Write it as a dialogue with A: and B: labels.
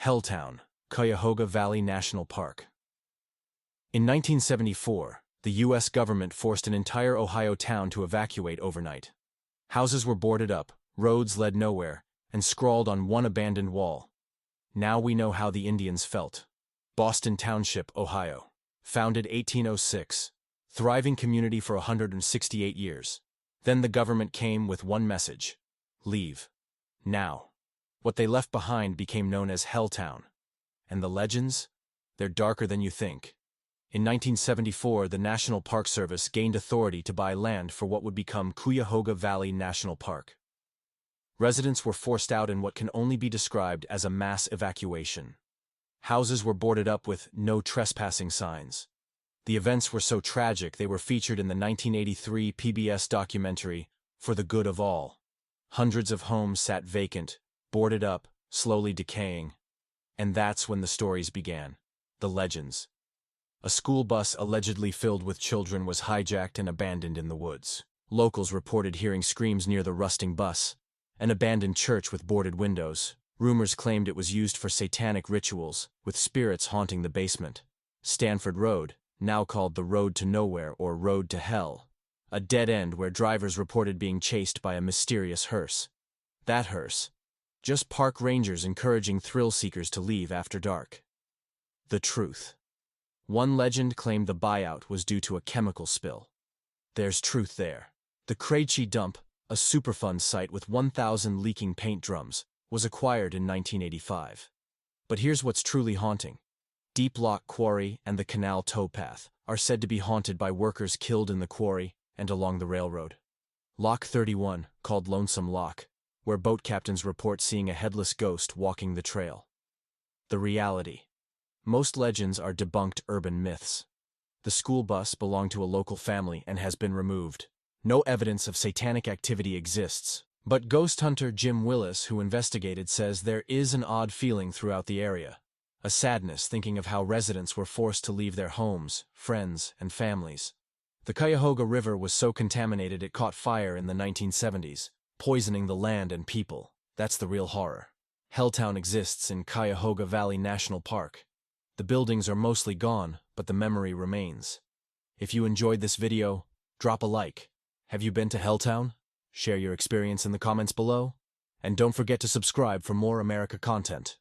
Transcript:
A: Helltown, Cuyahoga Valley National Park. In 1974, the U.S. government forced an entire Ohio town to evacuate overnight. Houses were boarded up, roads led nowhere, and scrawled on one abandoned wall, "Now we know how the Indians felt." Boston Township, Ohio. Founded 1806. Thriving community for 168 years. Then the government came with one message: leave. Now. What they left behind became known as Helltown. And the legends? They're darker than you think. In 1974, the National Park Service gained authority to buy land for what would become Cuyahoga Valley National Park. Residents were forced out in what can only be described as a mass evacuation. Houses were boarded up with "no trespassing" signs. The events were so tragic they were featured in the 1983 PBS documentary, For the Good of All. Hundreds of homes sat vacant, boarded up, slowly decaying. And that's when the stories began. The legends. A school bus allegedly filled with children was hijacked and abandoned in the woods. Locals reported hearing screams near the rusting bus. An abandoned church with boarded windows. Rumors claimed it was used for satanic rituals, with spirits haunting the basement. Stanford Road, now called the Road to Nowhere or Road to Hell. A dead end where drivers reported being chased by a mysterious hearse. That hearse. Just park rangers encouraging thrill-seekers to leave after dark. The truth. One legend claimed the buyout was due to a chemical spill. There's truth there. The crybaby dump, a Superfund site with 1,000 leaking paint drums, was acquired in 1985. But here's what's truly haunting. Deep Lock Quarry and the Canal Towpath are said to be haunted by workers killed in the quarry and along the railroad. Lock 31, called Lonesome Lock, where boat captains report seeing a headless ghost walking the trail. The reality. Most legends are debunked urban myths. The school bus belonged to a local family and has been removed. No evidence of satanic activity exists, but ghost hunter Jim Willis, who investigated, says there is an odd feeling throughout the area. A sadness thinking of how residents were forced to leave their homes, friends, and families. The Cuyahoga River was so contaminated it caught fire in the 1970s, poisoning the land and people. That's the real horror. Helltown exists in Cuyahoga Valley National Park. The buildings are mostly gone, but the memory remains. If you enjoyed this video, drop a like. Have you been to Helltown? Share your experience in the comments below. And don't forget to subscribe for more America content.